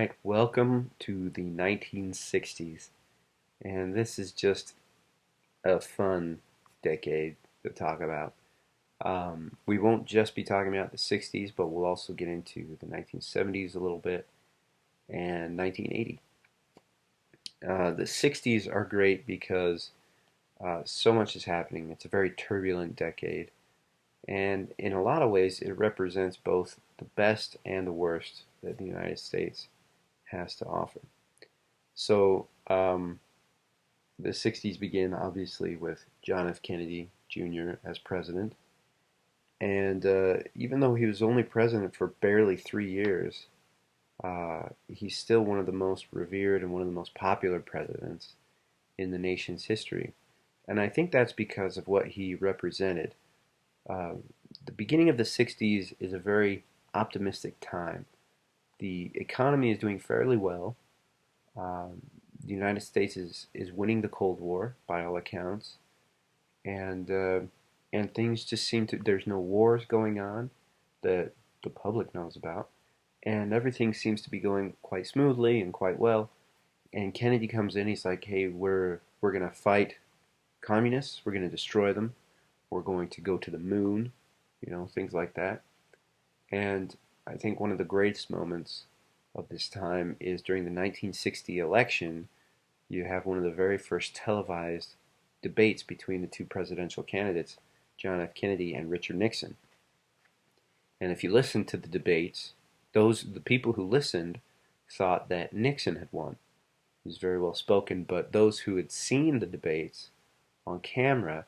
right, welcome to the 1960s. And this is just a fun decade to talk about. We won't just be talking about the 60s, but we'll also get into the 1970s a little bit and 1980. The 60s are great because so much is happening. It's a very turbulent decade. And in a lot of ways, it represents both the best and the worst that the United States has to offer. So, the 60s begin obviously with John F. Kennedy Jr. as president. And even though he was only president for barely 3 years, he's still one of the most revered and one of the most popular presidents in the nation's history. And I think that's because of what he represented. Uh, the beginning of the 60s is a very optimistic time. The economy is doing fairly well. Um, the United States is winning the Cold War by all accounts, and things just seem to. There's no wars going on that the public knows about, and everything seems to be going quite smoothly and quite well. And Kennedy comes in. He's like, "Hey, we're gonna fight communists. We're gonna destroy them. We're going to go to the moon, things like that." And I think one of the greatest moments of this time is during the 1960 election. You have one of the very first televised debates between the two presidential candidates, John F. Kennedy and Richard Nixon. And if you listen to the debates, the people who listened thought that Nixon had won. He was very well spoken, but those who had seen the debates on camera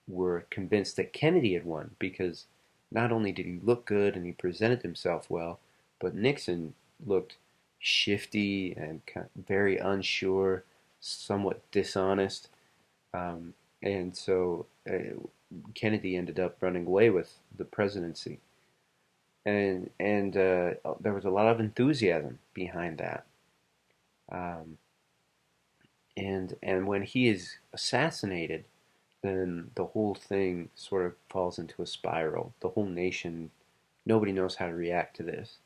were convinced that Kennedy had won because not only did he look good and he presented himself well, but Nixon looked shifty and very unsure, somewhat dishonest. Um, and so Kennedy ended up running away with the presidency. And there was a lot of enthusiasm behind that. Um, and when he is assassinated, then the whole thing sort of falls into a spiral. The whole nation, nobody knows how to react to this.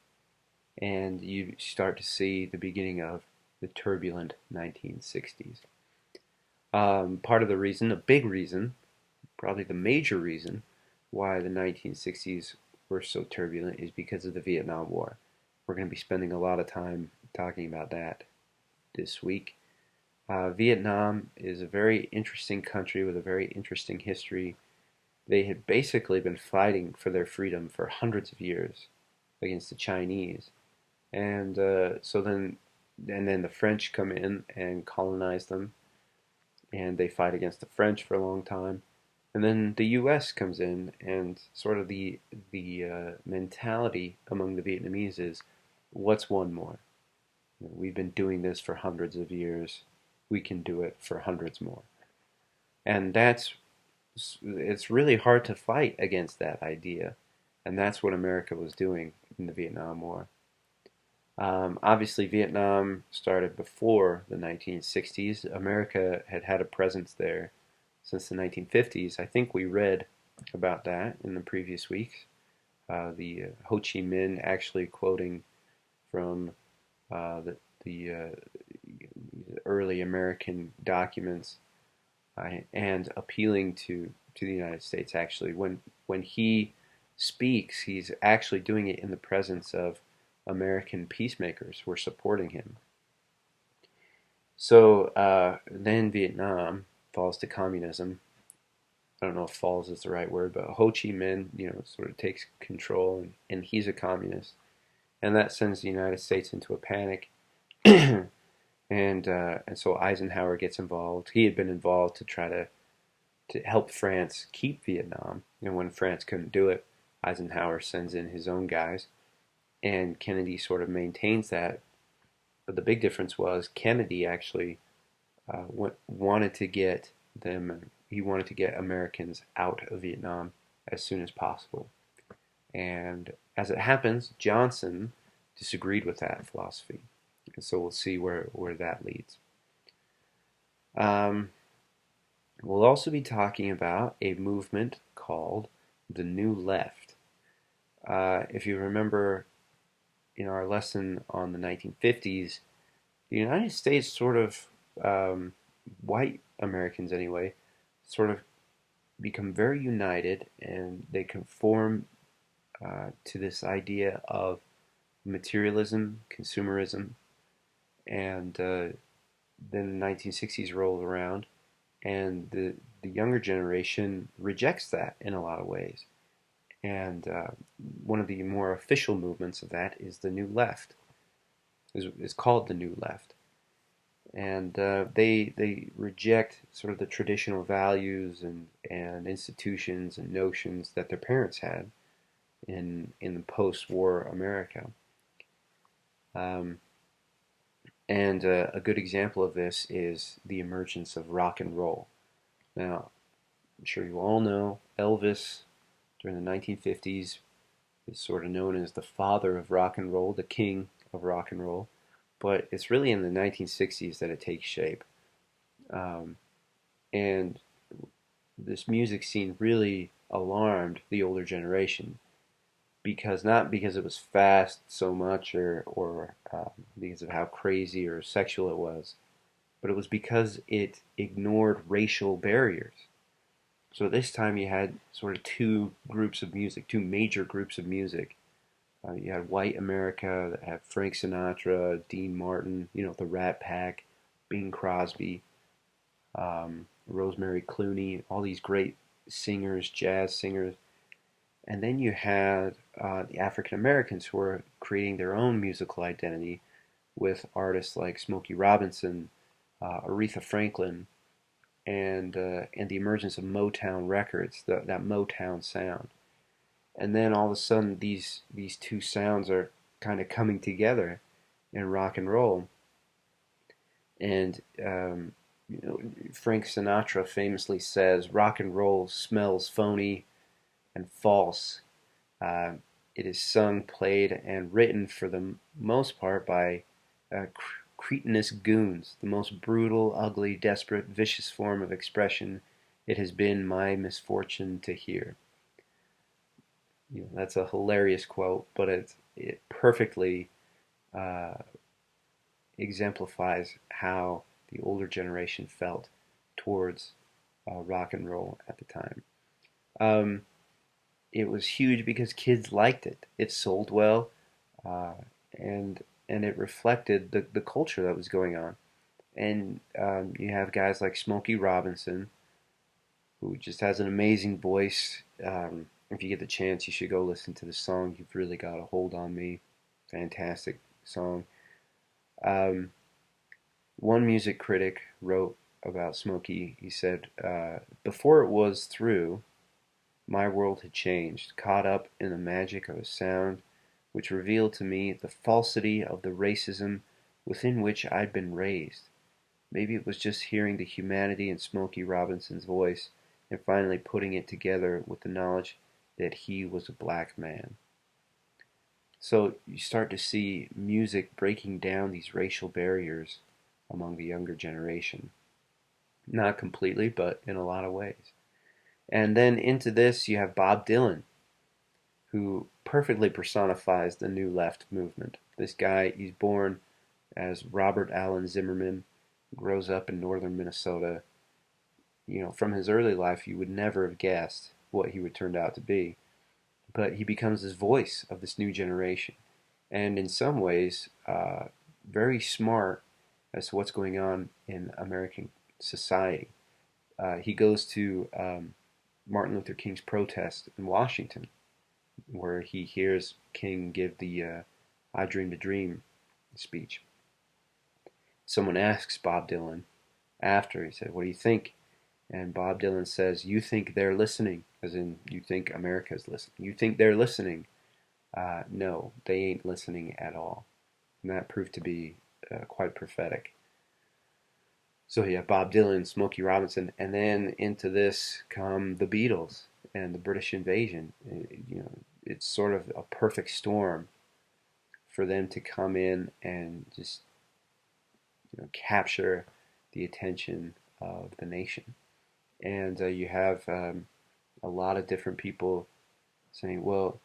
And you start to see the beginning of the turbulent 1960s. Part of the reason, a big reason, probably the major reason why the 1960s were so turbulent is because of the Vietnam War. We're going to be spending a lot of time talking about that this week. Vietnam is a very interesting country with a very interesting history. They had basically been fighting for their freedom for hundreds of years against the Chinese, and then the French come in and colonize them, and they fight against the French for a long time, and then the U.S. comes in, and sort of the mentality among the Vietnamese is, what's one more? We've been doing this for hundreds of years. We can do it for hundreds more. And it's really hard to fight against that idea. And that's what America was doing in the Vietnam War. Obviously, Vietnam started before the 1960s. America had had a presence there since the 1950s. I think we read about that in the previous weeks. The Ho Chi Minh actually quoting from the early American documents and appealing to the United States. Actually, when he speaks, he's actually doing it in the presence of American peacemakers who are supporting him. So then Vietnam falls to communism. I don't know if falls is the right word, but Ho Chi Minh, sort of takes control, and he's a communist, and that sends the United States into a panic. And so Eisenhower gets involved. He had been involved to try to help France keep Vietnam. And when France couldn't do it, Eisenhower sends in his own guys, and Kennedy sort of maintains that. But the big difference was Kennedy actually wanted to get them. He wanted to get Americans out of Vietnam as soon as possible. And as it happens, Johnson disagreed with that philosophy. And so we'll see where that leads. Um, we'll also be talking about a movement called the New Left. If you remember in our lesson on the 1950s, the United States sort of, white Americans anyway, sort of become very united, and they conform to this idea of materialism, consumerism, and then the 1960s rolls around, and the younger generation rejects that in a lot of ways. And one of the more official movements of that is the New Left. It's called the New Left, and they reject sort of the traditional values and institutions and notions that their parents had in the post-war America. Um, and a good example of this is the emergence of rock and roll. Now, I'm sure you all know Elvis during the 1950s is sort of known as the father of rock and roll, the king of rock and roll. But it's really in the 1960s that it takes shape. Um, and this music scene really alarmed the older generation, because not because it was fast so much, or because of how crazy or sexual it was, but it was because it ignored racial barriers. So this time you had sort of two groups of music, two major groups of music. You had white America that had Frank Sinatra, Dean Martin, the Rat Pack, Bing Crosby, Rosemary Clooney, all these great singers, jazz singers. And then you had the African Americans who were creating their own musical identity with artists like Smokey Robinson, Aretha Franklin, and the emergence of Motown records, that Motown sound. And then all of a sudden, these two sounds are kind of coming together in rock and roll. And Frank Sinatra famously says, "Rock and roll smells phony and false." Uh, it is sung, played, and written for the most part by cretinous goons, the most brutal, ugly, desperate, vicious form of expression it has been my misfortune to hear. That's a hilarious quote, but it perfectly uh, exemplifies how the older generation felt towards rock and roll at the time. Um, it was huge because kids liked it. It sold well, uh, and and it reflected the culture that was going on. And you have guys like Smokey Robinson, who just has an amazing voice. If you get the chance, you should go listen to the song. You've really got a hold on me. Fantastic song. Um, One music critic wrote about Smokey. He said, "Before it was through, my world had changed, caught up in the magic of a sound which revealed to me the falsity of the racism within which I'd been raised. Maybe it was just hearing the humanity in Smokey Robinson's voice and finally putting it together with the knowledge that he was a black man." So you start to see music breaking down these racial barriers among the younger generation. Not completely, but in a lot of ways. And then into this, you have Bob Dylan, who perfectly personifies the New Left movement. This guy, he's born as Robert Allen Zimmerman, grows up in northern Minnesota. From his early life, you would never have guessed what he would turn out to be. But he becomes this voice of this new generation. And in some ways, very smart as to what's going on in American society. He goes to Martin Luther King's protest in Washington, where he hears King give the I Dreamed a Dream speech. Someone asks Bob Dylan after, he said, "What do you think?" And Bob Dylan says, "You think they're listening," as in, you think America's listening. "You think they're listening? No, they ain't listening at all." And that proved to be quite prophetic. So yeah, Bob Dylan, Smokey Robinson, and then into this come the Beatles and the British invasion. It's sort of a perfect storm for them to come in and just capture the attention of the nation. And you have a lot of different people saying, well,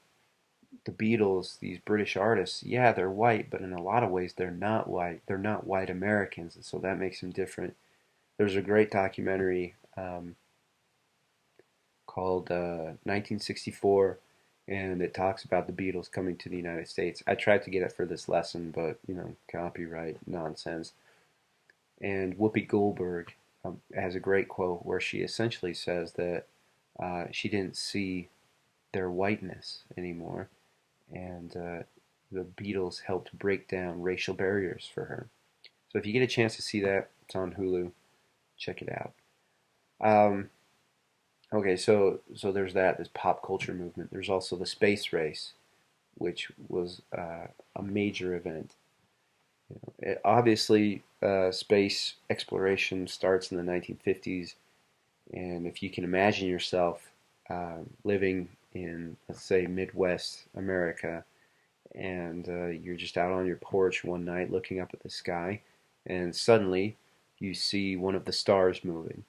the Beatles, these British artists, yeah, they're white, but in a lot of ways they're not white. They're not white Americans, and so that makes them different. There's a great documentary called 1964, and it talks about the Beatles coming to the United States. I tried to get it for this lesson, but copyright nonsense. And Whoopi Goldberg has a great quote where she essentially says that she didn't see their whiteness anymore, and the Beatles helped break down racial barriers for her. So if you get a chance to see that, it's on Hulu. Check it out. Um, okay, so there's that, this pop culture movement. There's also the space race, which was a major event. Obviously, space exploration starts in the 1950s, and if you can imagine yourself living in, let's say, Midwest America, and you're just out on your porch one night looking up at the sky, and suddenly you see one of the stars moving,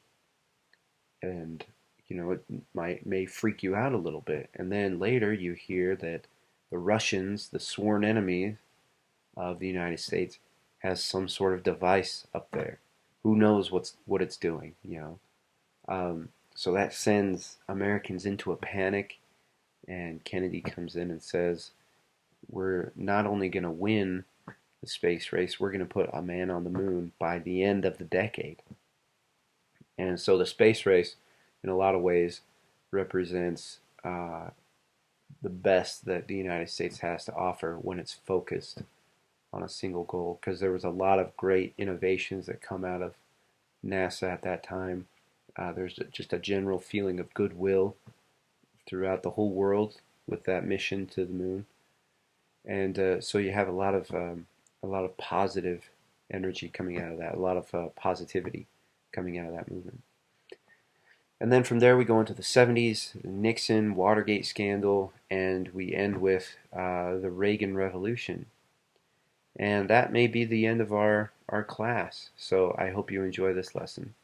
and it may freak you out a little bit, and then later you hear that the Russians, the sworn enemies of the United States, has some sort of device up there. Who knows what it's doing? So that sends Americans into a panic, and Kennedy comes in and says, "We're not only going to win the space race, we're going to put a man on the moon by the end of the decade." And so the space race, in a lot of ways, represents the best that the United States has to offer when it's focused on a single goal. Because there was a lot of great innovations that come out of NASA at that time. There's just a general feeling of goodwill throughout the whole world with that mission to the moon, and so you have a lot of positive energy coming out of that, a lot of positivity coming out of that movement. And then from there we go into the 70s, the Nixon Watergate scandal, and we end with the Reagan Revolution. And that may be the end of our class. So I hope you enjoy this lesson.